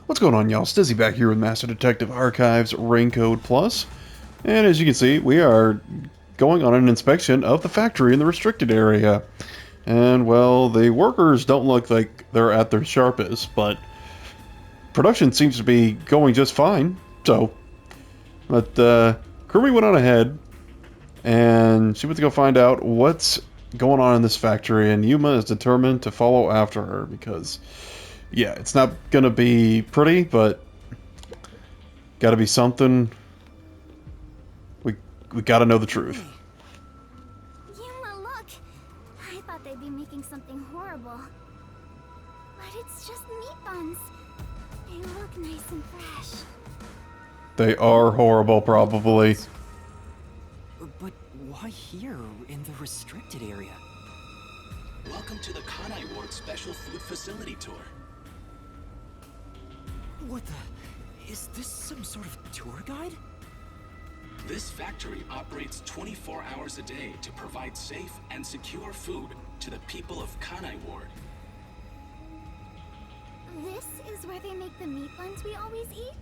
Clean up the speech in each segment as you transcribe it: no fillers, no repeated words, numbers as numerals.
What's going on, y'all? Stizzy back here with Master Detective Archives Raincode Plus. And as you can see, we are going on an inspection of the factory in the restricted area. And, well, the workers don't look like they're at their sharpest, but production seems to be going just fine. But Kurumi went on ahead, and she went to go find out what's going on in this factory, and Yuma is determined to follow after her because, yeah, it's not gonna be pretty, but gotta be something. We gotta know the truth. Yuma, look! I thought they'd be making something horrible. But it's just meat buns. They look nice and fresh. They are horrible, probably. But why here, in the restricted area? Welcome to the Kanai Ward Special Food Facility Tour. What the... Is this some sort of tour guide? This factory operates 24 hours a day to provide safe and secure food to the people of Kanai Ward. This is where they make the meat buns we always eat?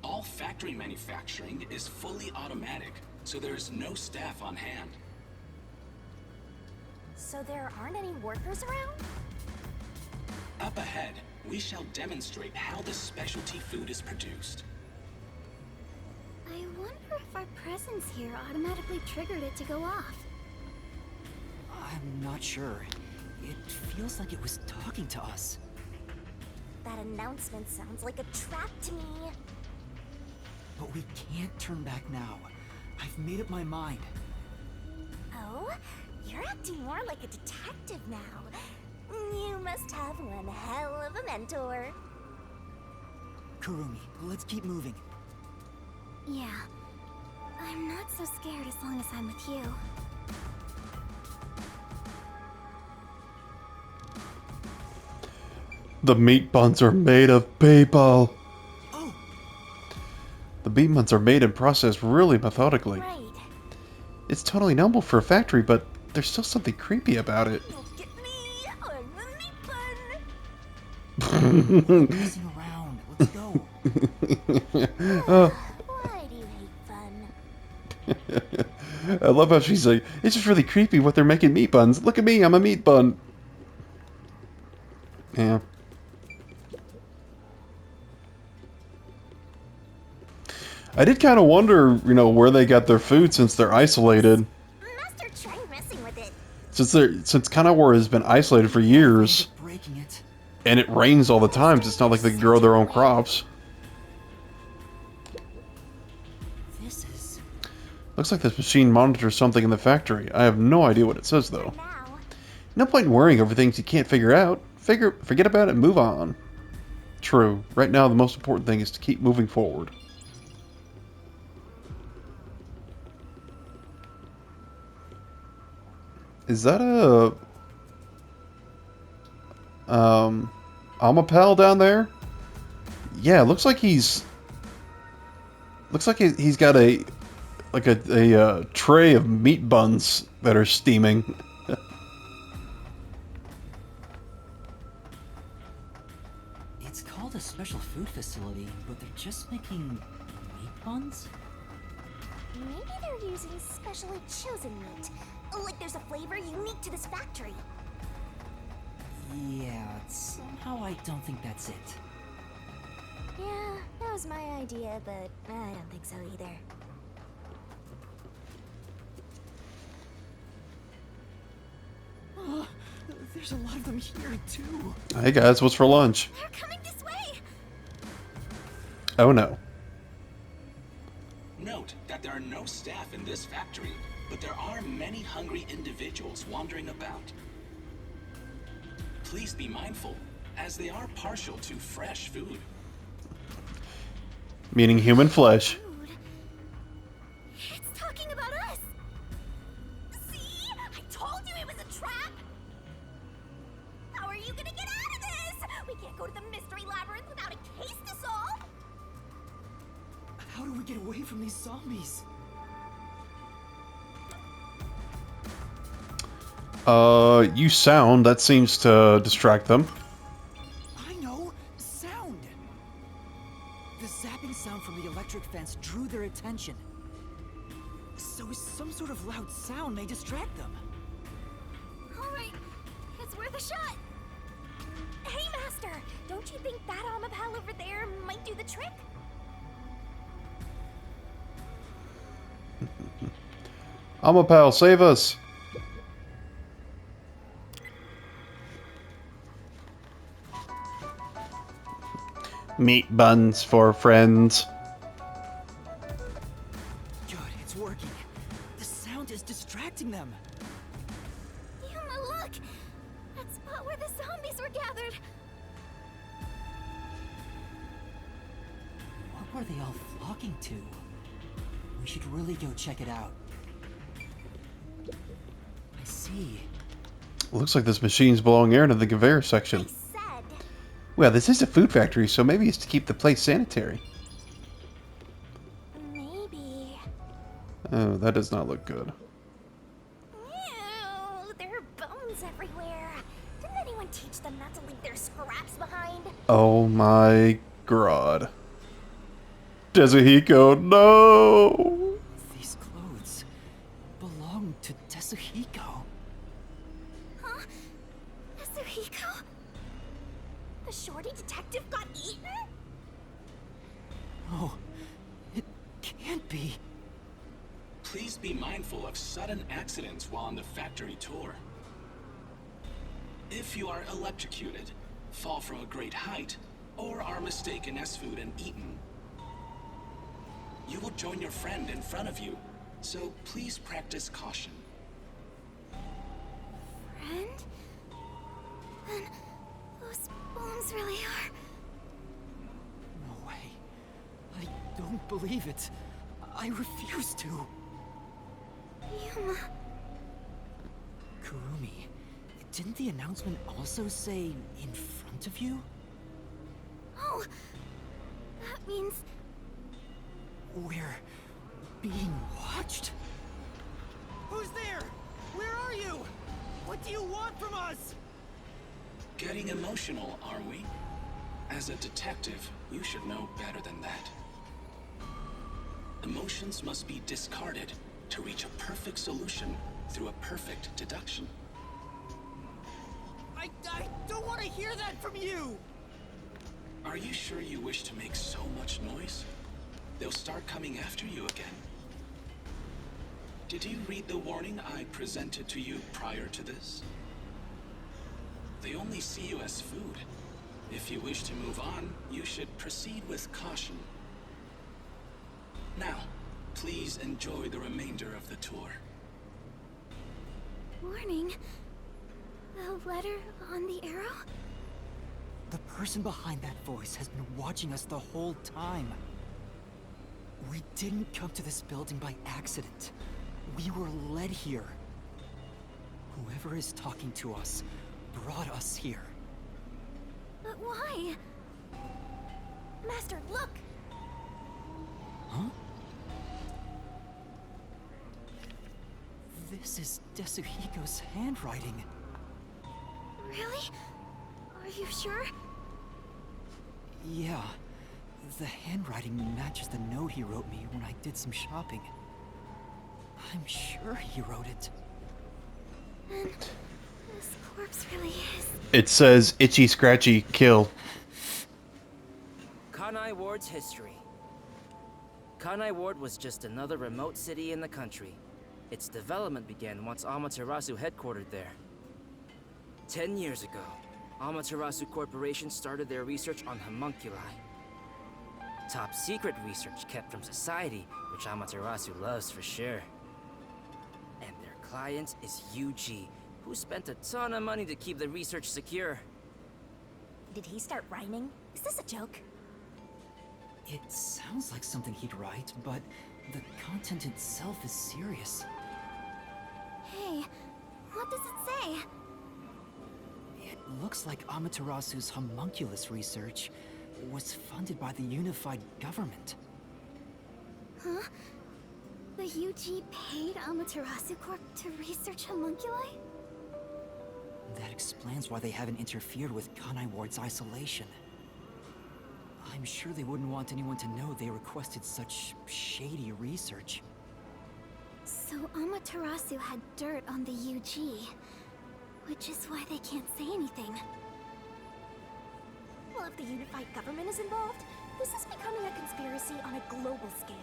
All factory manufacturing is fully automatic, so there is no staff on hand. So there aren't any workers around? Up ahead, we shall demonstrate how the specialty food is produced. I wonder if our presence here automatically triggered it to go off. I'm not sure. It feels like it was talking to us. That announcement sounds like a trap to me. But we can't turn back now. I've made up my mind. Oh? You're acting more like a detective now. You must have one hell of a mentor. Kurumi, let's keep moving. Yeah. I'm not so scared as long as I'm with you. The meat buns are made of people. Oh! The meat buns are made and processed really methodically. Right. It's totally normal for a factory, but there's still something creepy about it. Look at me! I'm a meat bun! Messing around. Let's go. Why do you hate fun? I love how she's like, it's just really creepy what they're making meat buns. Look at me, I'm a meat bun. Yeah. I did kind of wonder, where they got their food since they're isolated. Master tried messing with it. Since Kanawar has been isolated for years, Breaking it. and it rains all the time, it's not like they can grow their own crops. This is... Looks like this machine monitors something in the factory. I have no idea what it says, though. For now. No point in worrying over things you can't figure out. Forget about it and move on. True. Right now, the most important thing is to keep moving forward. Is that a... Amapel down there? Yeah, looks like he's... Looks like he's got a tray of meat buns that are steaming. It's called a special food facility, but they're just making meat buns? Maybe they're using specially chosen meat. Like there's a flavor unique to this factory. Yeah, somehow I don't think that's it. Yeah, that was my idea, but I don't think so either. Oh, there's a lot of them here, too. Hey guys, what's for lunch? They're coming this way! Oh no. Note that there are no staff in this factory, but there are many hungry individuals wandering about. Please be mindful, as they are partial to fresh food. Meaning human flesh. Dude. It's talking about us! See? I told you it was a trap! How are you gonna get out of this? We can't go to the mystery labyrinth without a case to solve! How do we get away from these zombies? You sound. That seems to distract them. I know! Sound! sound from the electric fence drew their attention. So some sort of loud sound may distract them. Alright, it's worth a shot. Hey, Master, don't you think that Amapal over there might do the trick? Amapal, save us! Meat buns for friends. Good, it's working. The sound is distracting them. Yuma, look! That spot where the zombies were gathered. What were they all flocking to? We should really go check it out. I see. Looks like this machine's blowing air into the conveyor section. I said. Well, this is a food factory, so maybe it's to keep the place sanitary. Maybe. Oh, that does not look good. Ew, there are bones everywhere. Didn't anyone teach them not to leave their scraps behind? Oh my god. Desuhiko, no! These clothes belong to Tetsuhiko. Huh? Yasuhiko? The shorty detective got eaten? Oh, it can't be. Please be mindful of sudden accidents while on the factory tour. If you are electrocuted, fall from a great height, or are mistaken as food and eaten, you will join your friend in front of you, so please practice caution. Friend? Then those bones really are. No way. I don't believe it. I refuse to. Yuma. Kurumi, didn't the announcement also say in front of you? Oh, that means We're being watched? Who's there? Where are you? What do you want from us? Getting emotional, are we? As a detective, you should know better than that. Emotions must be discarded to reach a perfect solution through a perfect deduction. I don't want to hear that from you! Are you sure you wish to make so much noise? They'll start coming after you again. Did you read the warning I presented to you prior to this? They only see you as food. If you wish to move on, you should proceed with caution. Now, please enjoy the remainder of the tour. warning. The letter on the arrow? The person behind that voice has been watching us the whole time. We didn't come to this building by accident. We were led here. Whoever is talking to us brought us here. But why? Master, look! Huh? This is Desuhiko's handwriting. Really? Are you sure? Yeah. The handwriting matches the note he wrote me when I did some shopping. I'm sure he wrote it. And this corpse really is. It says itchy scratchy kill. Kanai Ward's history. Kanai Ward was just another remote city in the country. Its development began once Amaterasu headquartered there. 10 years ago, Amaterasu Corporation started their research on homunculi. Top secret research kept from society, which Amaterasu loves for sure. And their client is Yuji, who spent a ton of money to keep the research secure. Did he start rhyming? Is this a joke? It sounds like something he'd write, but the content itself is serious. Hey, what does it say? It looks like Amaterasu's homunculus research was funded by the unified government. Huh? The UG paid Amaterasu Corp to research homunculi? That explains why they haven't interfered with Kanai Ward's isolation. I'm sure they wouldn't want anyone to know they requested such shady research. So Amaterasu had dirt on the UG, which is why they can't say anything. Well, if the unified government is involved, this is becoming a conspiracy on a global scale.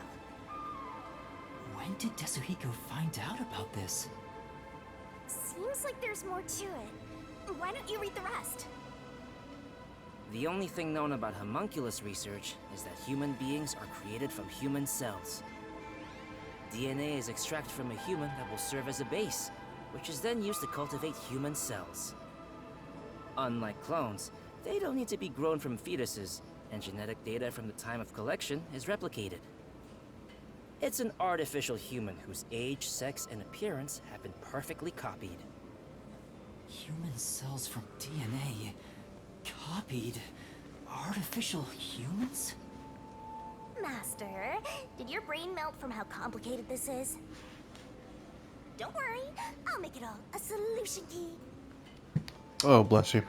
When did Tetsuhiko find out about this? Seems like there's more to it. Why don't you read the rest? The only thing known about homunculus research is that human beings are created from human cells. DNA is extracted from a human that will serve as a base, which is then used to cultivate human cells. Unlike clones, they don't need to be grown from fetuses, and genetic data from the time of collection is replicated. It's an artificial human whose age, sex, and appearance have been perfectly copied. Human cells from DNA? Copied? Artificial humans? Master, did your brain melt from how complicated this is? Don't worry, I'll make it all a solution key. Oh, bless you.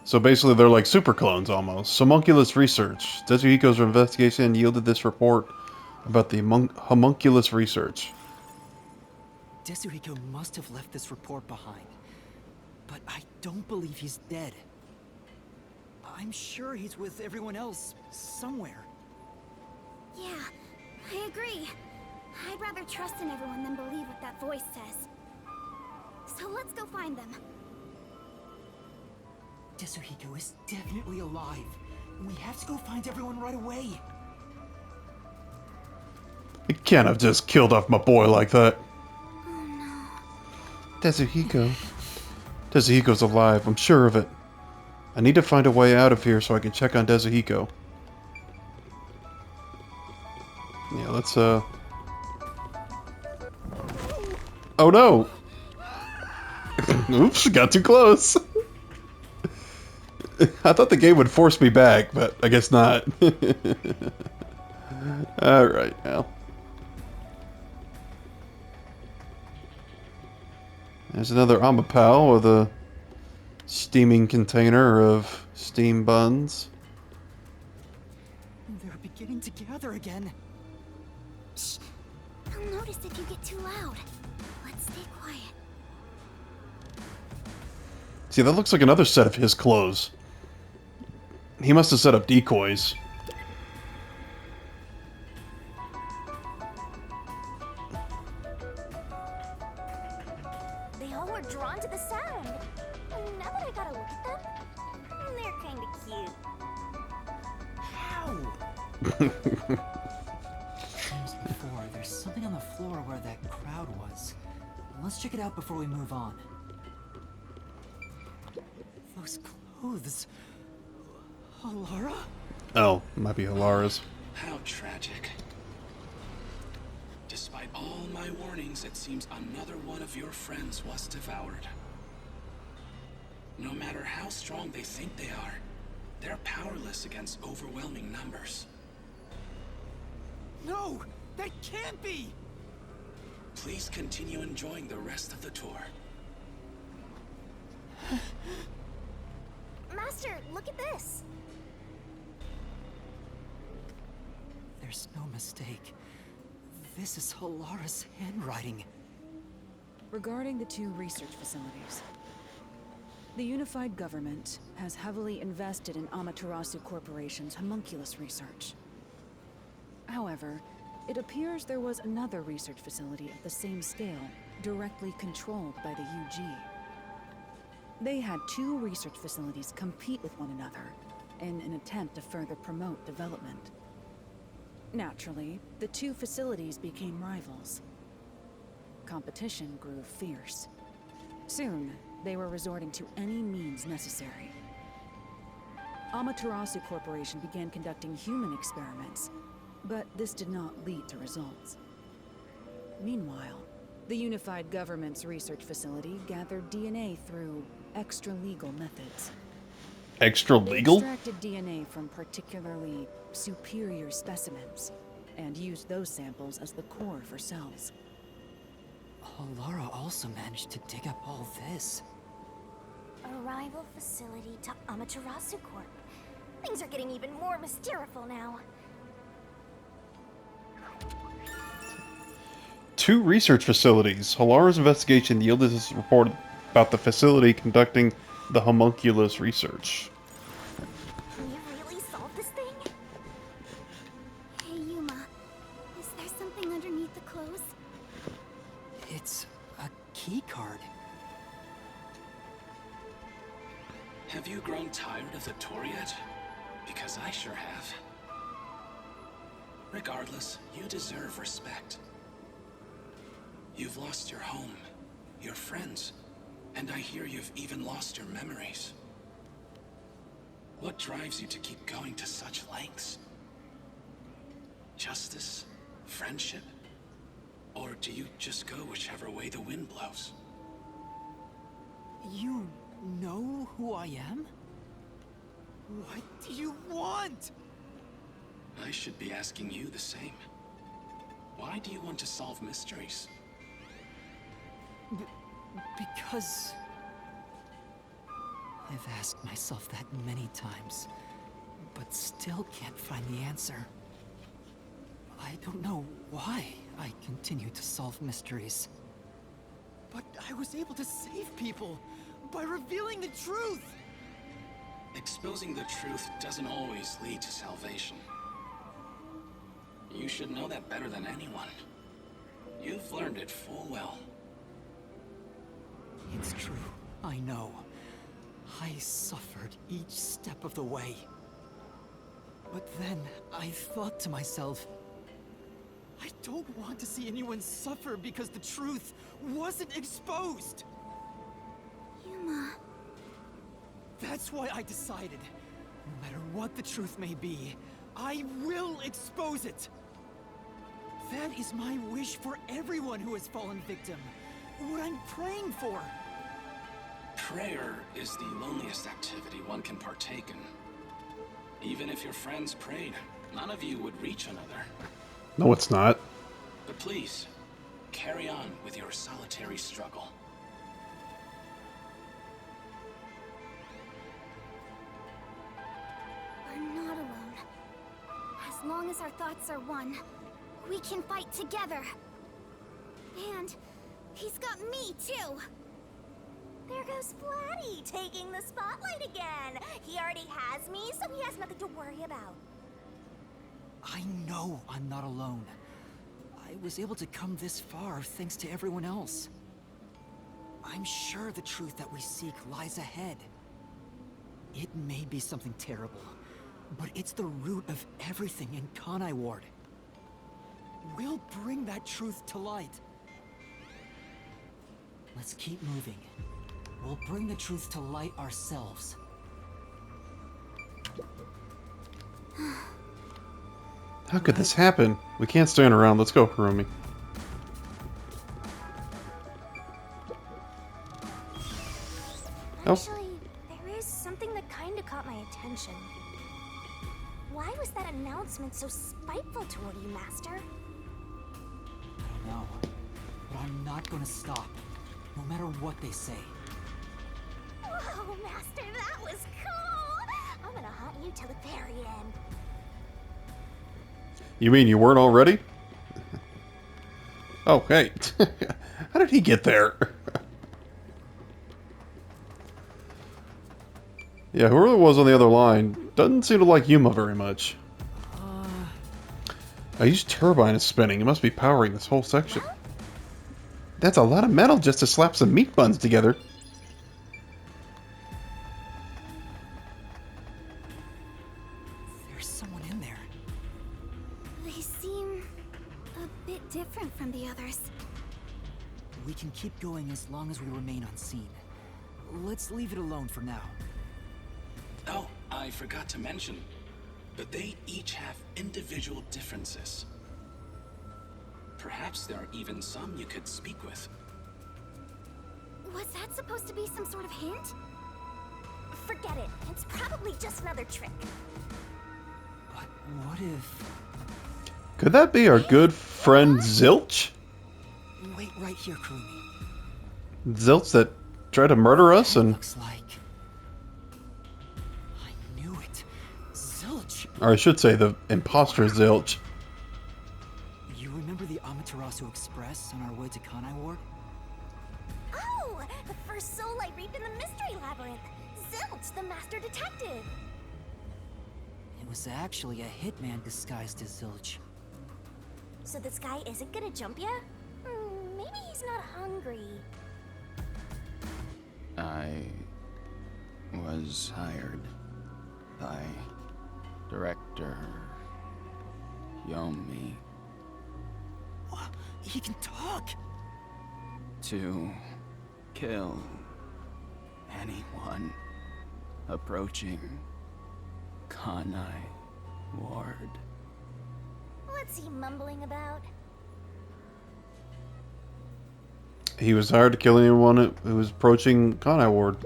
So basically, they're like super clones almost. Homunculus research. Tetsuhiko's investigation yielded this report about the homunculus research. Tetsuhiko must have left this report behind. But I don't believe he's dead. I'm sure he's with everyone else, somewhere. Yeah, I agree. I'd rather trust in everyone than believe what that voice says. So let's go find them. Tetsuhiko is definitely alive. We have to go find everyone right away. You can't have just killed off my boy like that. Oh no. Tetsuhiko. Tetsuhiko's alive, I'm sure of it. I need to find a way out of here so I can check on Tetsuhiko. Yeah, let's, Oh no! Oops, got too close. I thought the game would force me back, but I guess not. Alright, now. There's another Amapal with a steaming container of steam buns. They're beginning to gather again. Shh. They'll notice if you get too loud. Let's stay quiet. See, that looks like another set of his clothes. He must have set up decoys. They all were drawn to the sound. And now that I gotta look at them, they're kinda cute. How? As before, there's something on the floor where that crowd was. Let's check it out before we move on. Those clothes... Alara? Oh, might be Halara's. How tragic. Despite all my warnings, it seems another one of your friends was devoured. No matter how strong they think they are, they're powerless against overwhelming numbers. No! That can't be! Please continue enjoying the rest of the tour. Master, look at this. There's no mistake. This is Halara's handwriting. Regarding the two research facilities, the unified government has heavily invested in Amaterasu Corporation's homunculus research. However, it appears there was another research facility at the same scale, directly controlled by the UG. They had two research facilities compete with one another in an attempt to further promote development. Naturally, the two facilities became rivals. Competition grew fierce. Soon, they were resorting to any means necessary. Amaterasu Corporation began conducting human experiments, but this did not lead to results. Meanwhile, the unified government's research facility gathered DNA through extra-legal methods. Extra They legal? extracted DNA from particularly superior specimens and used those samples as the core for cells. Halara also managed to dig up all this. A rival facility to Amaterasu Corp. Things are getting even more mysterious now. 2 research facilities. Halara's investigation yielded this report about the facility conducting the homunculus research. Can you really solve this thing? Hey, Yuma. Is there something underneath the clothes? It's a key card. Have you grown tired of the tour yet? Because I sure have. Regardless, you deserve respect. You've lost your home, your friends, and I hear you've even lost your memories. What drives you to keep going to such lengths? Justice? Friendship? Or do you just go whichever way the wind blows? You know who I am? What do you want? I should be asking you the same. Why do you want to solve mysteries? Because... I've asked myself that many times, but still can't find the answer. I don't know why I continue to solve mysteries. But I was able to save people by revealing the truth! Exposing the truth doesn't always lead to salvation. You should know that better than anyone. You've learned it full well. It's true, I know. I suffered each step of the way. But then I thought to myself, I don't want to see anyone suffer because the truth wasn't exposed. Yuma. That's why I decided, no matter what the truth may be, I will expose it. That is my wish for everyone who has fallen victim. What I'm praying for. Prayer is the loneliest activity one can partake in. Even if your friends prayed, none of you would reach another. No, it's not. But please, carry on with your solitary struggle. We're not alone. As long as our thoughts are one, we can fight together. And he's got me, too. There goes Flatty, taking the spotlight again. He already has me, so he has nothing to worry about. I know I'm not alone. I was able to come this far thanks to everyone else. I'm sure the truth that we seek lies ahead. It may be something terrible, but it's the root of everything in Kanai Ward. We'll bring that truth to light. Let's keep moving. We'll bring the truth to light ourselves. How could this happen? We can't stand around. Let's go, Harumi. Oh. Actually, there is something that kinda caught my attention. Why was that announcement so spiteful toward you, Master? I don't know, but I'm not gonna stop, no matter what they say. Whoa, Master, that was cool! I'm gonna hunt you till the very end. You mean you weren't already? Oh, hey. How did he get there? Yeah, whoever was on the other line doesn't seem to like Yuma very much. A huge turbine is spinning. It must be powering this whole section. That's a lot of metal just to slap some meat buns together. There's someone in there. They seem a bit different from the others. We can keep going as long as we remain unseen. Let's leave it alone for now. Oh, I forgot to mention, but they each have individual differences. Perhaps there are even some you could speak with. Was that supposed to be some sort of hint? Forget it. It's probably just another trick. But what if... Could that be our good friend Zilch? Wait right here, Kurumi. Zilch that tried to murder us and... Looks like... I knew it. Zilch! Or I should say the imposter Zilch. You remember the Amaterasu Express on our way to Kanai Ward? Oh, the first soul I reaped in the mystery labyrinth. Zilch, the master detective. It was actually a hitman disguised as Zilch. So this guy isn't gonna jump ya? Maybe he's not hungry. I was hired by Director Yomi What? He can talk! to kill anyone approaching Kanai Ward. What's he mumbling about? He was hired to kill anyone who was approaching Kanai Ward.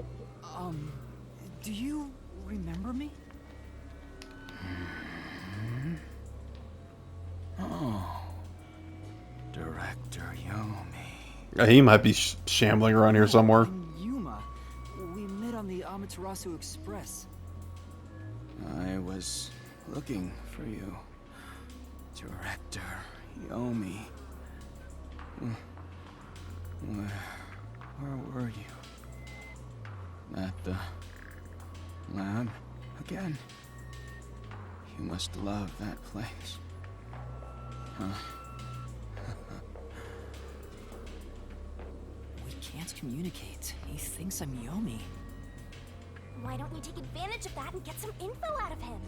Do you remember me? Oh, Director Yomi. He might be shambling around here somewhere. I'm Yuma. We met on the Amaterasu Express. I was looking for you, Director Yomi. Where were you? At the lab again? You must love that place. Huh? We can't communicate. He thinks I'm Yomi. Why don't you take advantage of that and get some info out of him?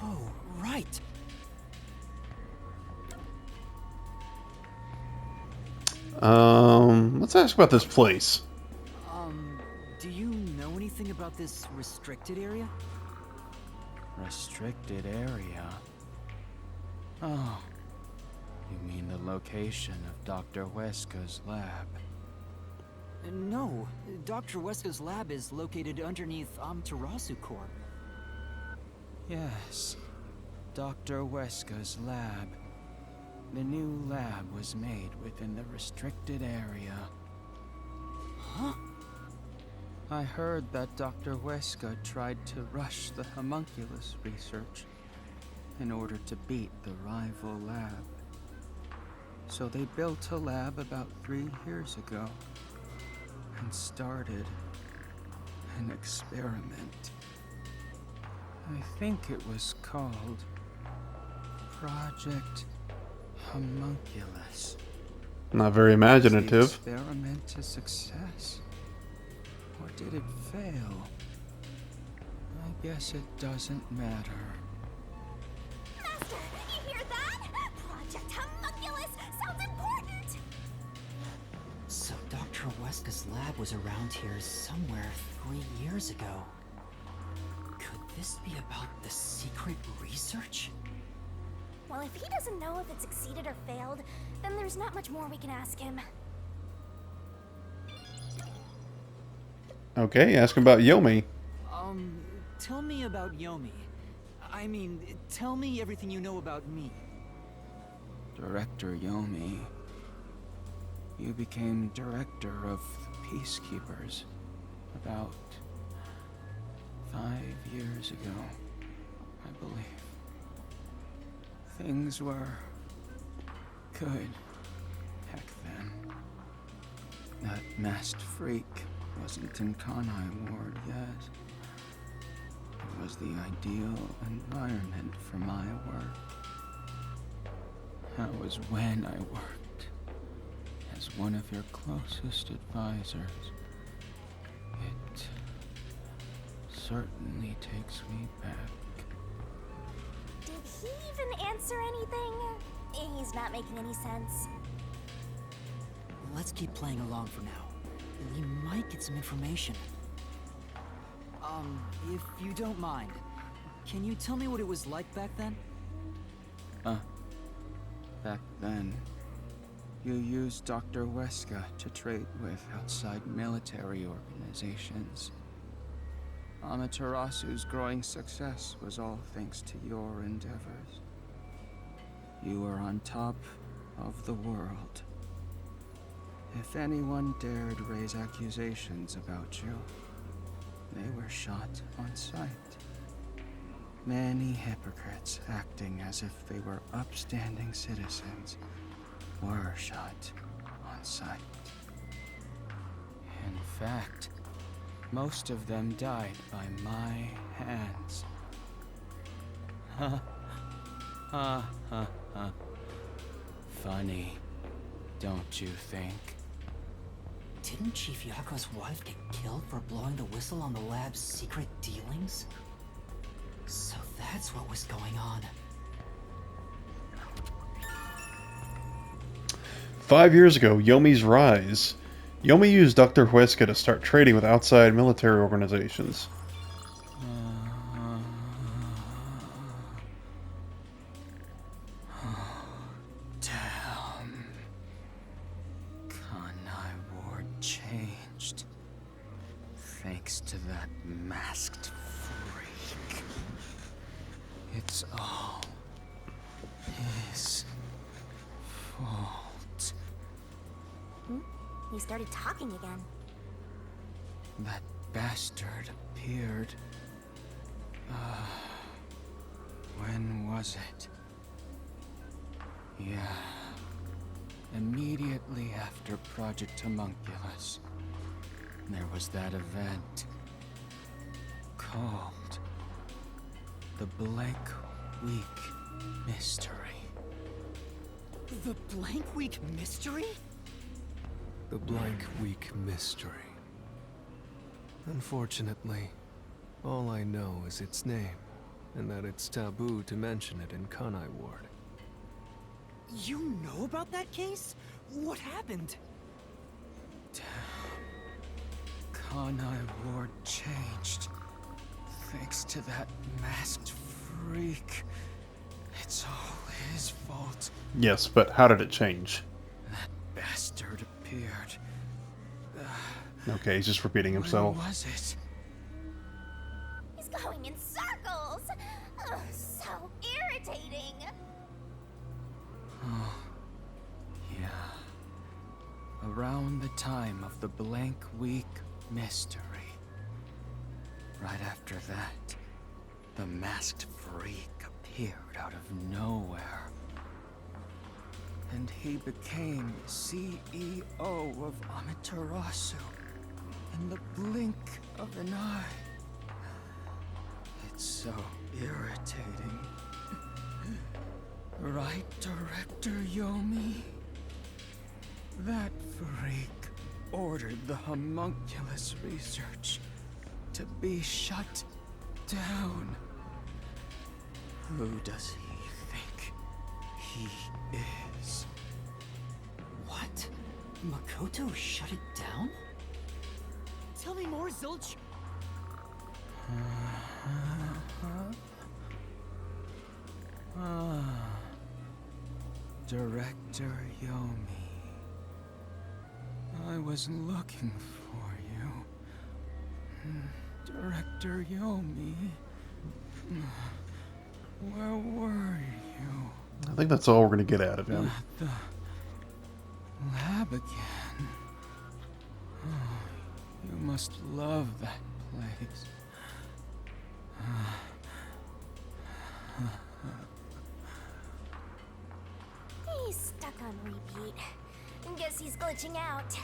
Oh, right. Let's ask about this place. Do you know anything about this restricted area? Restricted area? Oh, you mean the location of Dr. Weska's lab? No, Dr. Weska's lab is located underneath Amaterasu Corp. Yes, Dr. Weska's lab. The new lab was made within the restricted area. Huh? I heard that Dr. Weska tried to rush the homunculus research in order to beat the rival lab. So they built a lab about 3 years ago and started an experiment. I think it was called Project Homunculus. Not very Was the imaginative. experiment a success? Or did it fail? I guess it doesn't matter. Master, you hear that? Project Homunculus sounds important! So Dr. Weska's lab was around here somewhere 3 years ago. Could this be about the secret research? Well, if he doesn't know if it succeeded or failed, then there's not much more we can ask him. Okay, ask him about Yomi. Tell me about Yomi. I mean, tell me everything you know about me. Director Yomi, you became director of the Peacekeepers about 5 years ago, I believe. Things were good back then. That masked freak wasn't in Kanai Ward yet. It was the ideal environment for my work. That was when I worked as one of your closest advisors. It certainly takes me back. Did he even answer anything? He's not making any sense. Let's keep playing along for now. We might get some information. If you don't mind, can you tell me what it was like back then? Back then, you used Dr. Weska to trade with outside military organizations. Amaterasu's growing success was all thanks to your endeavors. You were on top of the world. If anyone dared raise accusations about you, they were shot on sight. Many hypocrites acting as if they were upstanding citizens were shot on sight. In fact, most of them died by my hands. Ha ha ha ha. Funny, don't you think? Didn't Chief Yako's wife get killed for blowing the whistle on the lab's secret dealings? So that's what was going on. 5 years ago, Yomi's rise. Yomi used Dr. Huesca to start trading with outside military organizations. Damn. Kanai Ward changed. Thanks to that masked freak. It's all his fault. You started talking again. That bastard appeared. When was it? Yeah. Immediately after Project Homunculus, there was that event called the Blank Week Mystery. The Blank Week Mystery? The Blank Week Mystery. Unfortunately, all I know is its name, and that it's taboo to mention it in Kanai Ward. You know about that case? What happened? Kanai Ward changed. Thanks to that masked freak. It's all his fault. Yes, but how did it change? That bastard appeared. Okay, he's just repeating himself. When was it? He's going in circles. Ugh, so irritating. Oh, yeah. Around the time of the Blank Week Mystery. Right after that, the masked freak appeared out of nowhere. And he became CEO of Amaterasu in the blink of an eye. It's so irritating. Right, Director Yomi? That freak ordered the homunculus research to be shut down. Who does he think he is? What? Makoto shut it down? Tell me more, Zilch! Director Yomi. I was looking for you. Director Yomi. Where were you? I think that's all we're going to get out of him. At the lab again. Oh, you must love that place. He's stuck on repeat. Guess he's glitching out.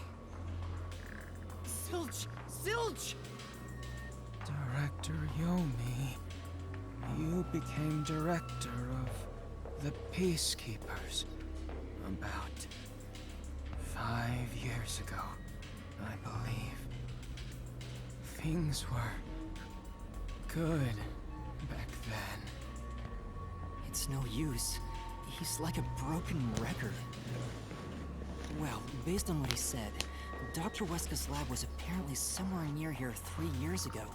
Zilch! Zilch! Director Yomi, you became director of the Peacekeepers about 5 years ago, I believe. Things were good back then. It's no use. He's like a broken record. Well, based on what he said, Dr. Huesca's lab was apparently somewhere near here 3 years ago.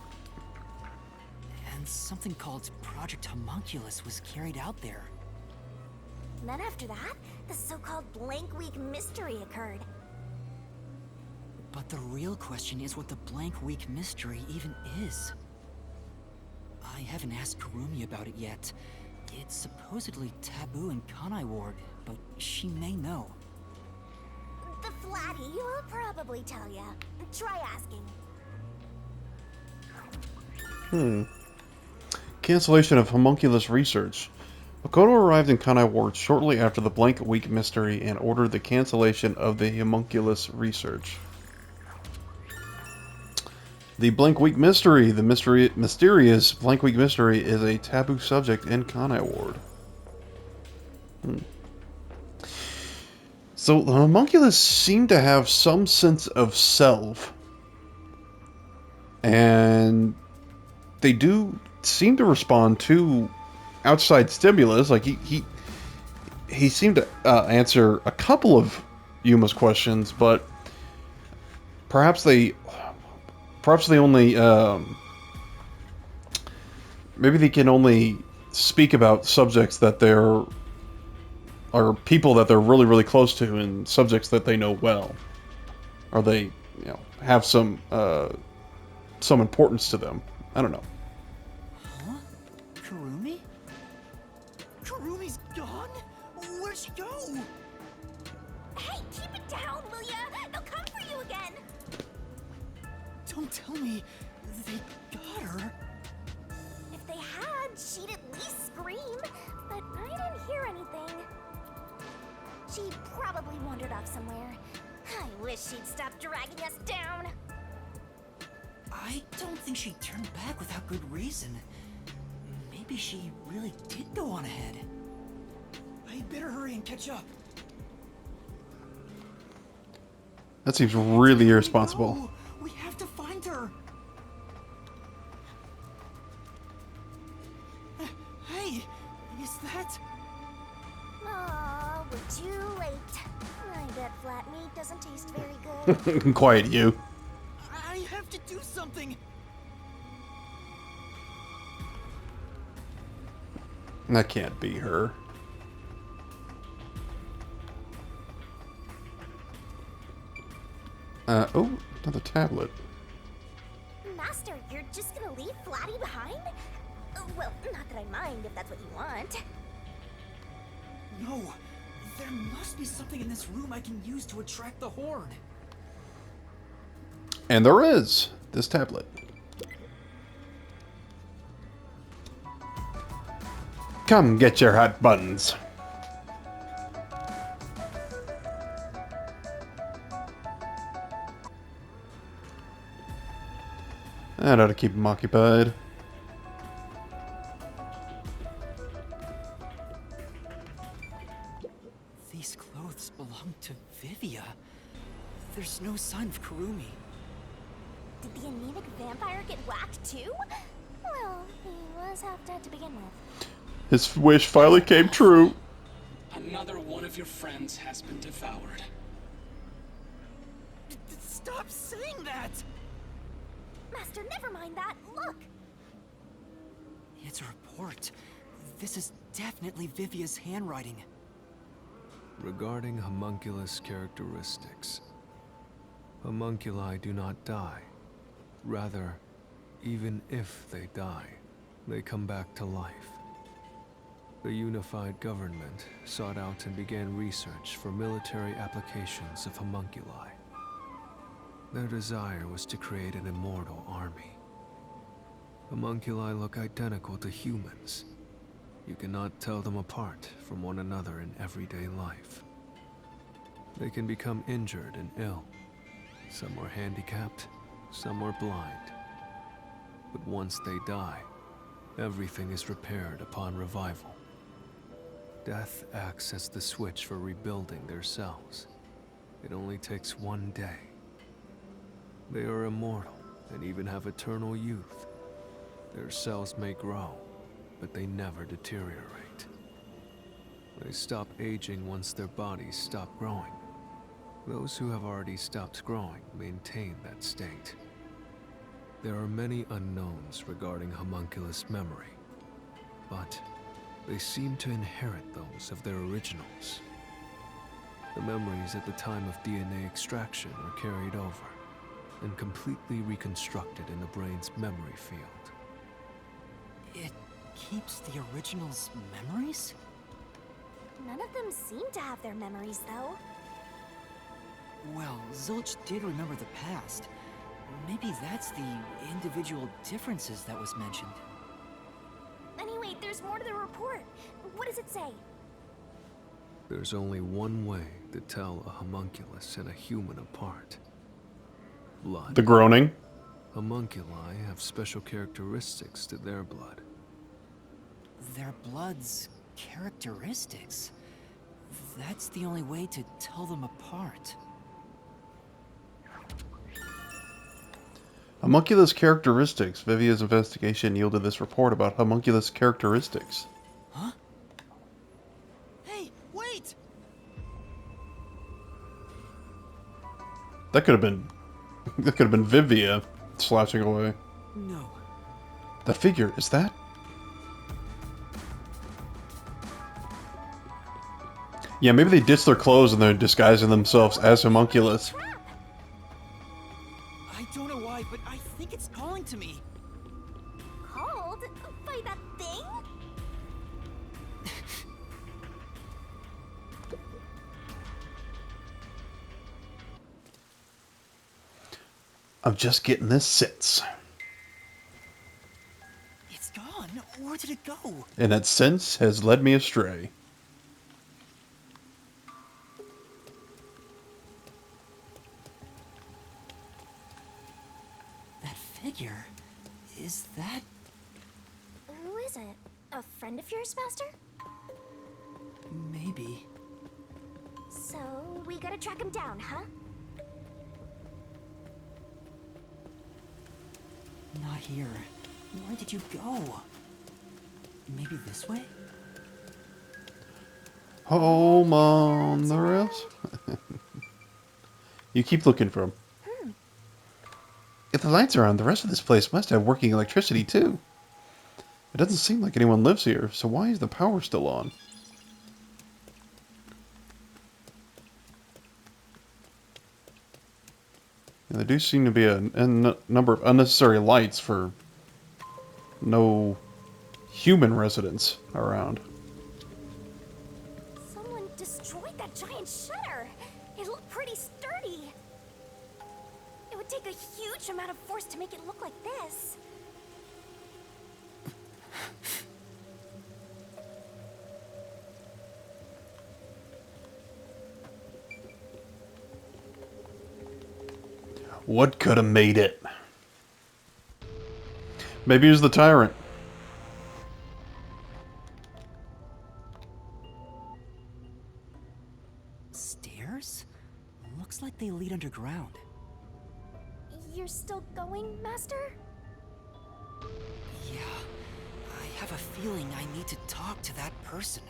And something called Project Homunculus was carried out there. And then after that, the so-called Blank Week Mystery occurred. But the real question is what the Blank Week Mystery even is. I haven't asked Kurumi about it yet. It's supposedly taboo in Kanai Ward, but she may know. The Flatty will probably tell ya. Try asking. cancellation of homunculus research. Makoto arrived in Kanai Ward shortly after the Blank Week mystery and ordered the cancellation of the homunculus research. The Blank Week mystery, the mysterious Blank Week mystery, is a taboo subject in Kanai Ward. So the homunculus seem to have some sense of self, and they do seem to respond to outside stimulus. Like he seemed to answer a couple of Yuma's questions, but perhaps they only maybe they can only speak about subjects that they're or people that they're really, really close to, and subjects that they know well, or they, have some importance to them. I don't know. Huh? Kurumi? Kurumi's gone? Where'd she go? Hey, keep it down, will ya? They'll come for you again. Don't tell me they got her. If they had, she'd at least scream. But I didn't hear anything. She probably wandered off somewhere. I wish she'd stop dragging us down. I don't think she turned back without good reason. Maybe she really did go on ahead. I better hurry and catch up. That seems really irresponsible. No, we have to find her. Hey, is that? Aw, we're too late. I bet flat meat doesn't taste very good. Quiet, you. I have to do something. That can't be her. Oh, another tablet. Master, you're just gonna leave Flatty behind? Well, not that I mind if that's what you want. No, there must be something in this room I can use to attract the Horde. And there is this tablet. Come get your hot buns. That ought to keep them occupied. These clothes belong to Vivia. There's no sign of Kurumi. Did the anemic vampire get whacked too? Well, he was half dead to begin with. His wish finally came true. Another one of your friends has been devoured. Stop saying that! Master, never mind that. Look! It's a report. This is definitely Vivia's handwriting. Regarding homunculus characteristics, homunculi do not die. Rather, even if they die, they come back to life. The unified government sought out and began research for military applications of homunculi. Their desire was to create an immortal army. Homunculi look identical to humans. You cannot tell them apart from one another in everyday life. They can become injured and ill. Some are handicapped, some are blind. But once they die, everything is repaired upon revival. Death acts as the switch for rebuilding their cells. It only takes one day. They are immortal and even have eternal youth. Their cells may grow, but they never deteriorate. They stop aging once their bodies stop growing. Those who have already stopped growing maintain that state. There are many unknowns regarding homunculus memory, but they seem to inherit those of their originals. The memories at the time of DNA extraction are carried over and completely reconstructed in the brain's memory field. It keeps the original's memories? None of them seem to have their memories, though. Well, Zilch did remember the past. Maybe that's the individual differences that was mentioned. Wait, there's more to the report. What does it say? There's only one way to tell a homunculus and a human apart. Blood. The groaning. Homunculi have special characteristics to their blood. Their blood's characteristics. That's the only way to tell them apart. Homunculus characteristics. Vivia's investigation yielded this report about homunculus characteristics. Huh? Hey, wait! That could have been Vivia slashing away. No. The figure, is that? Yeah, maybe they ditched their clothes and they're disguising themselves as homunculus. I don't know why, but I think it's calling to me. Called? By that thing? I'm just getting this sense. It's gone. Where did it go? And that sense has led me astray. That figure? Is that... Who is it? A friend of yours, Master? maybe? So, we gotta track him down, huh? Not here. Where did you go? Maybe this way? Home on the rails? You keep looking for him. If the lights are on, the rest of this place must have working electricity too. It doesn't seem like anyone lives here, so why is the power still on? Yeah, there do seem to be a number of unnecessary lights for no human residents around. Someone destroyed that giant shutter. It looked pretty sturdy. It would take a huge amount of force to make it look like this. What could have made it? Maybe it was the tyrant. Stairs? Looks like they lead underground. You're still going, Master? Yeah, I have a feeling I need to talk to that person.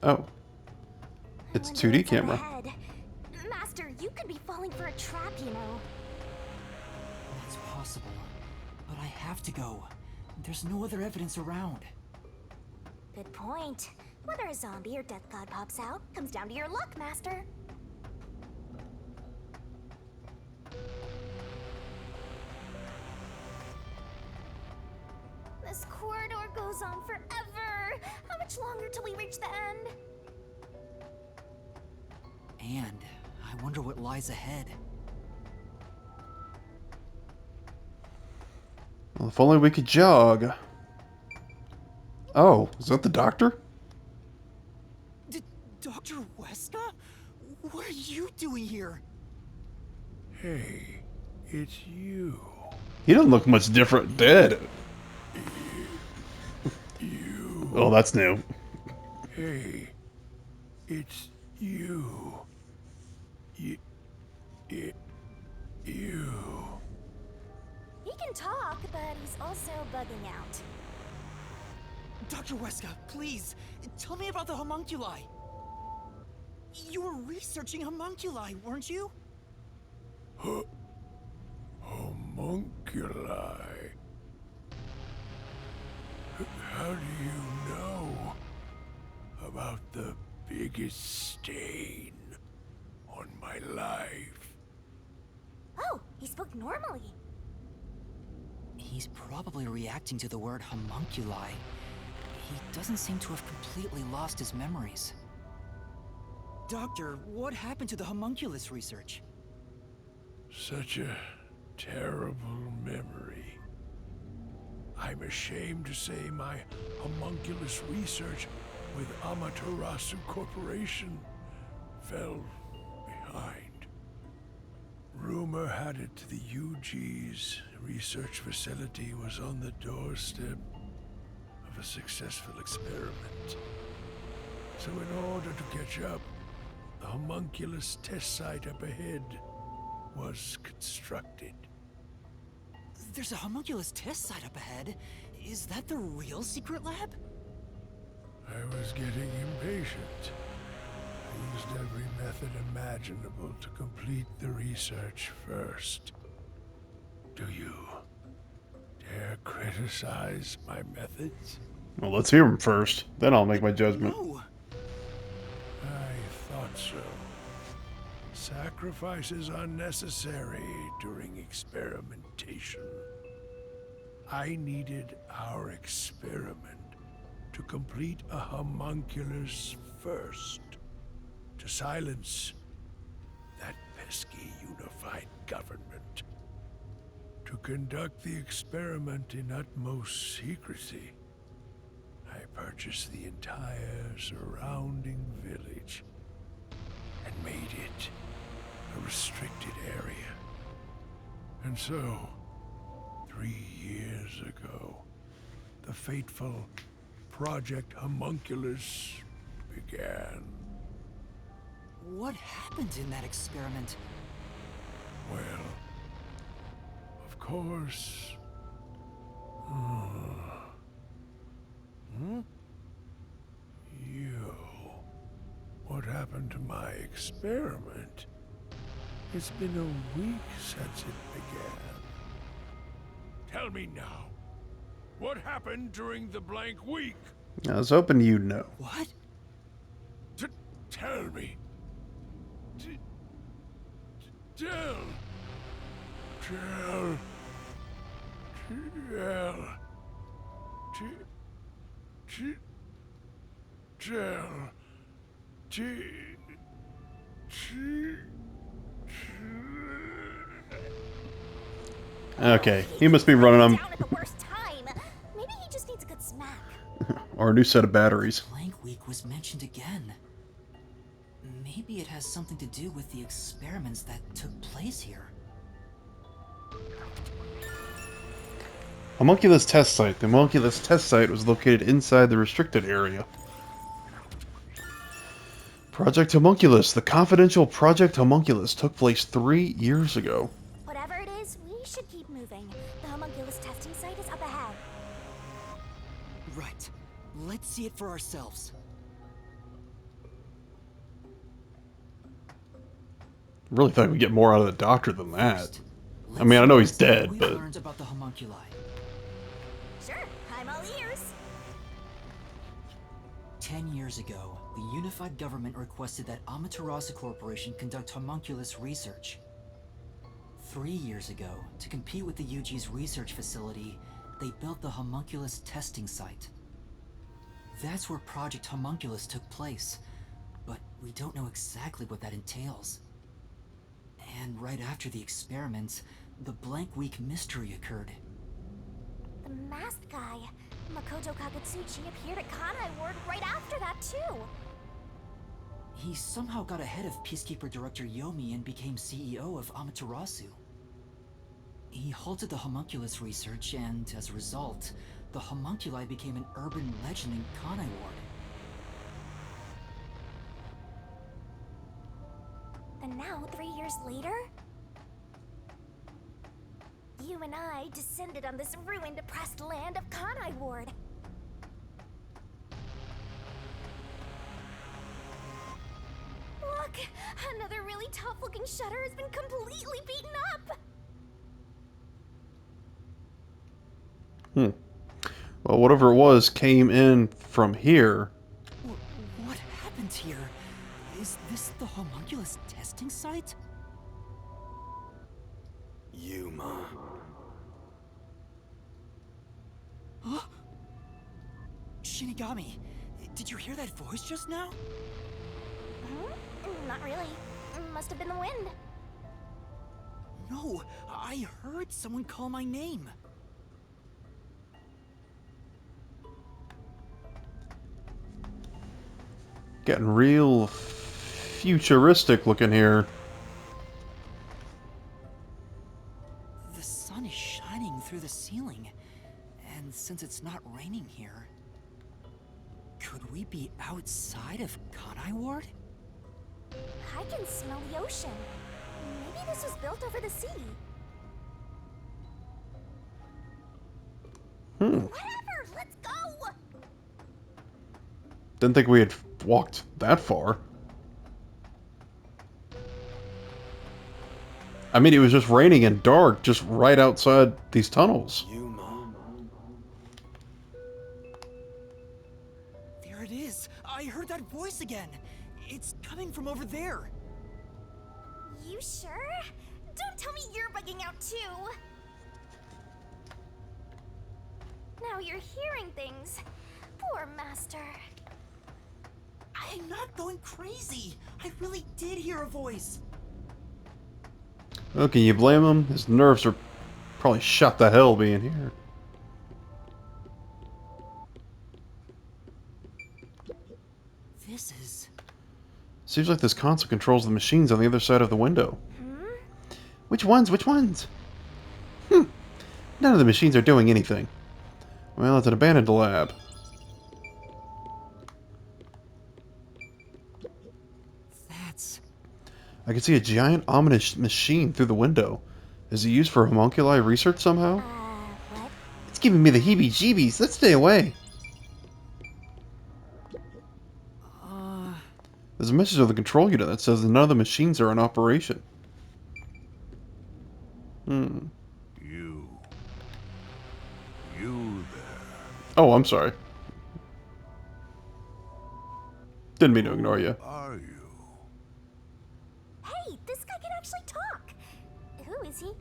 Oh. It's a 2D camera. Ahead. Master, you could be falling for a trap, you know. That's possible. But I have to go. There's no other evidence around. Good point. Whether a zombie or death god pops out comes down to your luck, Master. This corridor goes on forever. How much longer till we reach the end? And I wonder what lies ahead. Well, if only we could jog. Oh, is that the doctor? Dr. Weska? What are you doing here? Hey, it's you. He doesn't look much different dead. You. Oh, that's new. Hey, it's you. You. He can talk, but he's also bugging out. Dr. Weska, please, tell me about the homunculi. You were researching homunculi, weren't you? Homunculi. How do you know about the biggest stain on my life? Oh, he spoke normally. He's probably reacting to the word homunculi. He doesn't seem to have completely lost his memories. Doctor, what happened to the homunculus research? Such a terrible memory. I'm ashamed to say my homunculus research with Amaterasu Corporation fell behind. Rumor had it the UG's research facility was on the doorstep of a successful experiment. So in order to catch up, the homunculus test site up ahead was constructed. There's a homunculus test site up ahead. Is that the real secret lab? I was getting impatient. I used every method imaginable to complete the research first. Do you dare criticize my methods? Well, let's hear him first. Then I'll make my judgment. No. I thought so. Sacrifices are necessary during experimentation. I needed our experiment to complete a homunculus first, to silence that pesky unified government, to conduct the experiment in utmost secrecy. I purchased the entire surrounding village and made it a restricted area. And so, 3 years ago, the fateful Project Homunculus began. What happened in that experiment? Well, of course. You. What happened to my experiment? It's been a week since it began. Tell me now. What happened during the blank week? I was hoping you'd know. What? Tell me. Tell. Okay, he must be running on, Down at the worst time. Maybe he just needs a good smack. or a new set of batteries. Blank Week was mentioned again. Maybe it has something to do with the experiments that took place here. Homunculus test site. The Homunculus test site was located inside the restricted area. Project Homunculus. The confidential Project Homunculus took place 3 years ago. Whatever it is, we should keep moving. The homunculus testing site is up ahead. Right. Let's see it for ourselves. Really thought we'd get more out of the doctor than that. First, I mean, I know he's let's see what dead, we've but... learned about the homunculi. Sure, I'm all ears. 10 years ago, the unified government requested that Amaterasu Corporation conduct homunculus research. 3 years ago, to compete with the UG's research facility, they built the homunculus testing site. That's where Project Homunculus took place, but we don't know exactly what that entails. And right after the experiments, the blank week mystery occurred. The masked guy, Makoto Kagutsuchi, appeared at Kanai Ward right after that, too. He somehow got ahead of Peacekeeper Director Yomi and became CEO of Amaterasu. He halted the homunculus research, and as a result, the homunculi became an urban legend in Kanai Ward. And now, 3 years later, you and I descended on this ruined, oppressed land of Kanai Ward. Look! Another really tough-looking shutter has been completely beaten up! Well, whatever it was came in from here. What happened here? Is this the homunculus testing site? Yuma. Huh? Shinigami, did you hear that voice just now? Not really. Must have been the wind. No, I heard someone call my name. Getting real futuristic looking here. The sun is shining through the ceiling, and since it's not raining here, could we be outside of Kanai Ward? I can smell the ocean. Maybe this was built over the sea. Whatever, let's go! Didn't think we had walked that far. I mean, it was just raining and dark just right outside these tunnels. Yuma. There it is. I heard that voice again. It's coming from over there. You sure? Don't tell me you're bugging out too. Now you're hearing things. Poor Master. I'm not going crazy. I really did hear a voice. Oh, can you blame him? His nerves are probably shot to hell being here. This is... Seems like this console controls the machines on the other side of the window. Which ones? Which ones? None of the machines are doing anything. Well, it's an abandoned lab. That's... I can see a giant ominous machine through the window. Is it used for homunculi research somehow? What? It's giving me the heebie-jeebies. Let's stay away. There's a message on the control unit that says none of the machines are in operation. You there. Oh, I'm sorry. Didn't mean to ignore you. Are you? Hey, this guy can actually talk. Who is he?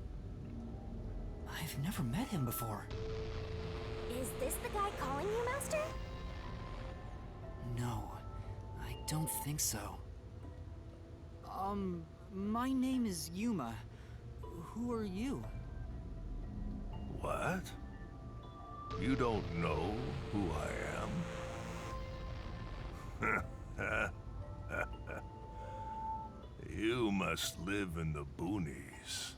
I've never met him before. Is this the guy calling you, Master? No, I don't think so. My name is Yuma. Who are you? What? You don't know who I am? You must live in the boonies.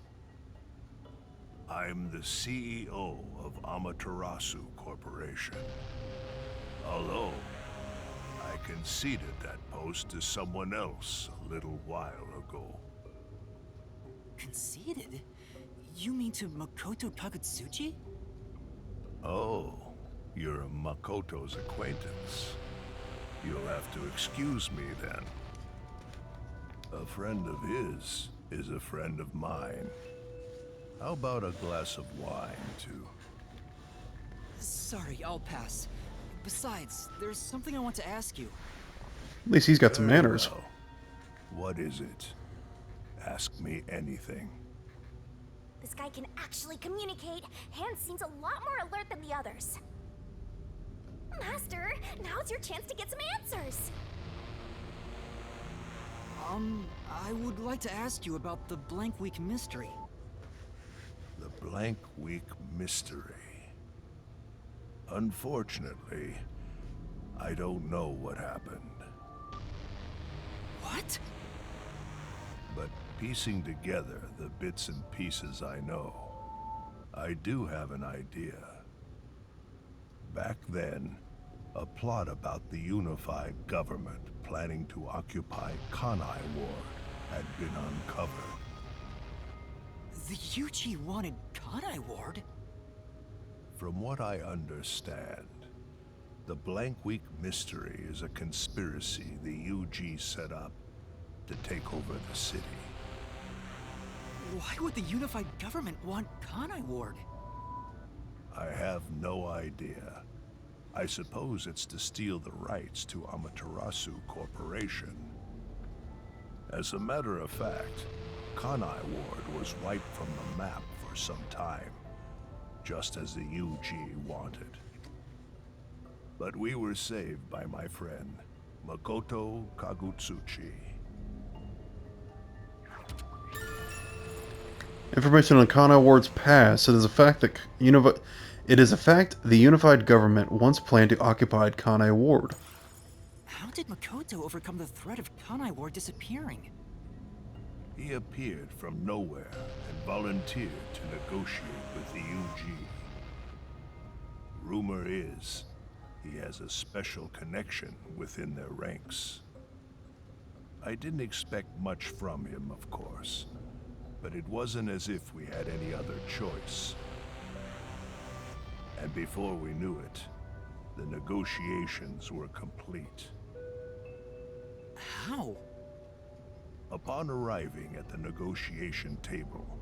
I'm the CEO of Amaterasu Corporation. Although, I conceded that post to someone else a little while ago. Conceded? You mean to Makoto Kagutsuchi? Oh, you're Makoto's acquaintance. You'll have to excuse me then. A friend of his is a friend of mine. How about a glass of wine, too? Sorry, I'll pass. Besides, there's something I want to ask you. At least he's got some Very manners. well. What is it? Ask me anything. This guy can actually communicate. Hans seems a lot more alert than the others. Master, now's your chance to get some answers. I would like to ask you about the Blank Week mystery. The Blank Week mystery. Unfortunately, I don't know what happened. What? But piecing together the bits and pieces I know, I do have an idea. Back then, a plot about the unified government planning to occupy Kanai Ward had been uncovered. The UG wanted Kanai Ward? From what I understand, the Blank Week mystery is a conspiracy the UG set up to take over the city. Why would the unified government want Kanai Ward? I have no idea. I suppose it's to steal the rights to Amaterasu Corporation. As a matter of fact, Kanai Ward was wiped from the map for some time, just as the UG wanted. But we were saved by my friend, Makoto Kagutsuchi. Information on Kana Ward's past. It is a fact that the unified government once planned to occupy Kana Ward. How did Makoto overcome the threat of Kanai Ward disappearing? He appeared from nowhere and volunteered to negotiate with the UG. Rumor is, he has a special connection within their ranks. I didn't expect much from him, of course, but it wasn't as if we had any other choice. And before we knew it, the negotiations were complete. How? Upon arriving at the negotiation table,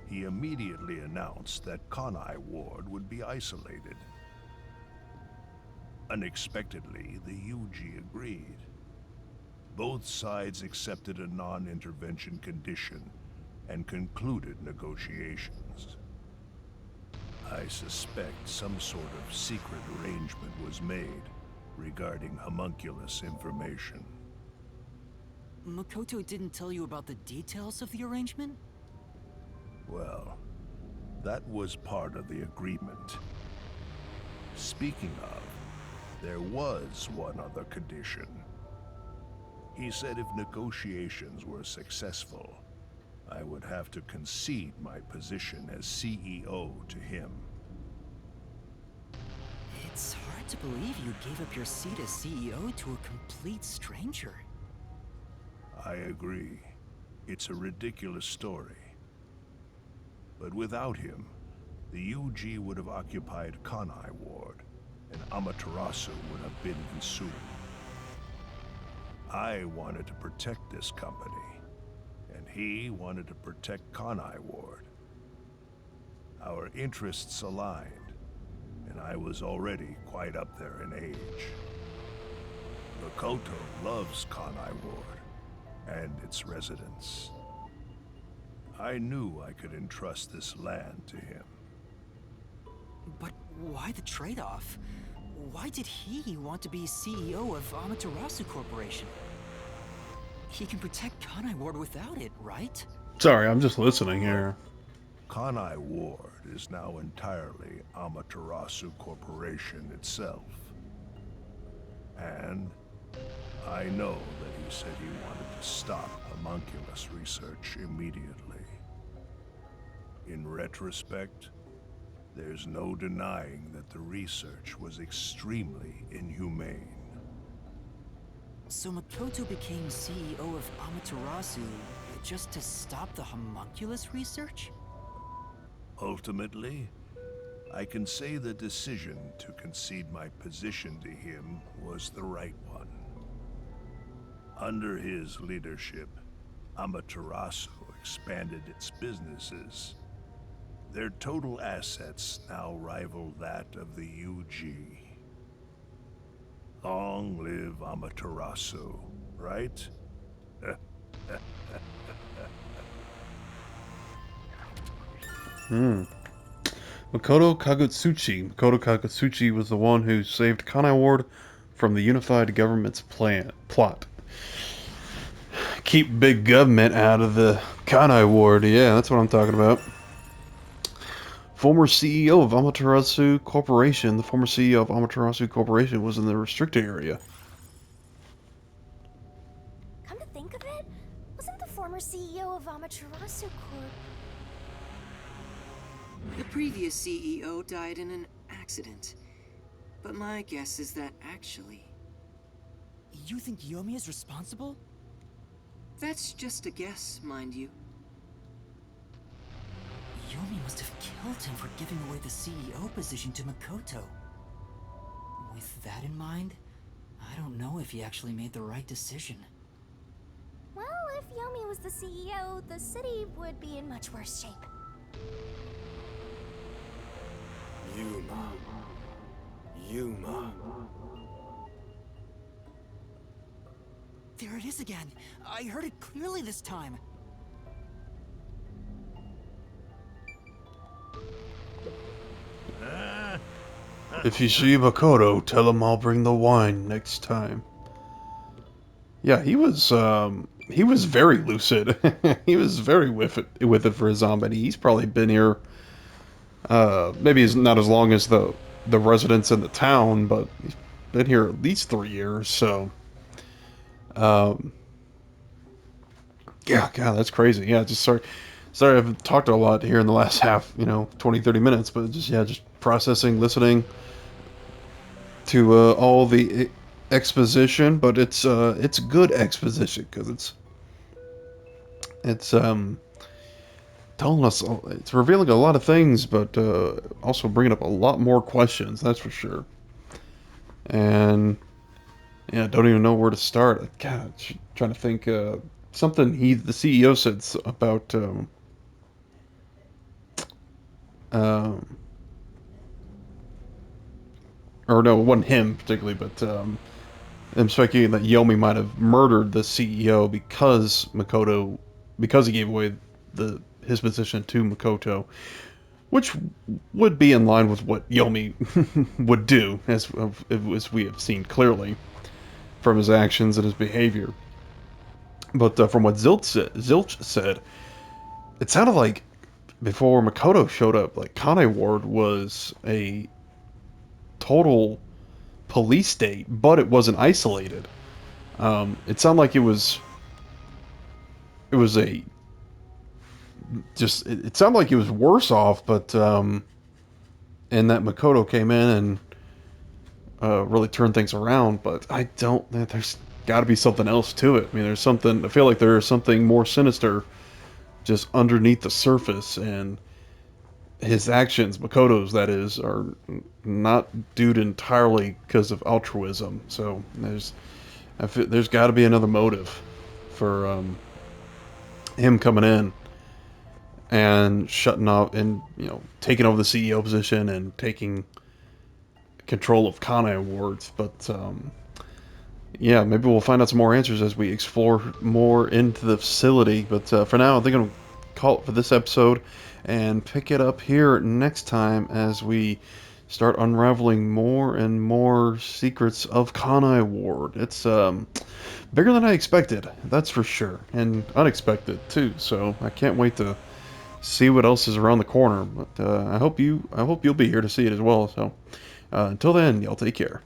he immediately announced that Kanai Ward would be isolated. Unexpectedly, the UG agreed. Both sides accepted a non-intervention condition and concluded negotiations. I suspect some sort of secret arrangement was made regarding homunculus information. Makoto didn't tell you about the details of the arrangement? Well, that was part of the agreement. Speaking of, there was one other condition. He said if negotiations were successful, I would have to concede my position as CEO to him. It's hard to believe you gave up your seat as CEO to a complete stranger. I agree. It's a ridiculous story. But without him, the UG would have occupied Kanai Ward, and Amaterasu would have been consumed. I wanted to protect this company, and he wanted to protect Kanai Ward. Our interests aligned, and I was already quite up there in age. Makoto loves Kanai Ward and its residents. I knew I could entrust this land to him. But why the trade-off? Why did he want to be CEO of Amaterasu Corporation? He can protect Kanai Ward without it, right? Sorry, I'm just listening here. Kanai Ward is now entirely Amaterasu Corporation itself. And I know that he said he wanted to stop homunculus research immediately. In retrospect, there's no denying that the research was extremely inhumane. So Makoto became CEO of Amaterasu just to stop the homunculus research? Ultimately, I can say the decision to concede my position to him was the right one. Under his leadership, Amaterasu expanded its businesses. Their total assets now rival that of the UG. Long live Amaterasu, right? Makoto Kagutsuchi. Makoto Kagutsuchi was the one who saved Kanai Ward from the unified government's plot. Keep big government out of the Kanai Ward. Yeah, that's what I'm talking about. Former CEO of Amaterasu Corporation. The former CEO of Amaterasu Corporation was in the restricted area. Come to think of it, wasn't the former CEO of Amaterasu Corp? The previous CEO died in an accident. But my guess is that actually... You think Yomi is responsible? That's just a guess, mind you. Yomi must have killed him for giving away the CEO position to Makoto. With that in mind, I don't know if he actually made the right decision. Well, if Yomi was the CEO, the city would be in much worse shape. Yuma. There it is again! I heard it clearly this time! If you see Makoto, tell him I'll bring the wine next time. Yeah, he was he was very lucid. He was very with it for a zombie. He's probably been here. Maybe he's not as long as the residents in the town, but he's been here at least 3 years. So, yeah, God, that's crazy. Yeah, just sorry, I've talked a lot here in the last half, 20, 30 minutes, but just processing, listening to all the exposition, but it's good exposition because it's telling us, it's revealing a lot of things, but also bringing up a lot more questions. That's for sure. And yeah, don't even know where to start. God, trying to think something the CEO said about or no, it wasn't him particularly, but I'm speculating that Yomi might have murdered the CEO because he gave away his position to Makoto, which would be in line with what Yomi would do, as we have seen clearly from his actions and his behavior. But from what Zilch said, it sounded like before Makoto showed up, like Kanai Ward was a total police state, but it wasn't isolated. It sounded like it sounded like it was worse off, but and that Makoto came in and really turned things around. But there's got to be something else to it. I mean, I feel like there's something more sinister just underneath the surface, and his actions, Makoto's that is, are not due entirely because of altruism. So there's got to be another motive for him coming in and shutting off and taking over the CEO position and taking control of Kanai Awards. But yeah, maybe we'll find out some more answers as we explore more into the facility. But for now, I think I'm gonna call it for this episode and pick it up here next time as we start unraveling more and more secrets of Kanai Ward. It's bigger than I expected, that's for sure, and unexpected too. So I can't wait to see what else is around the corner. But I hope you'll be here to see it as well. So until then, y'all take care.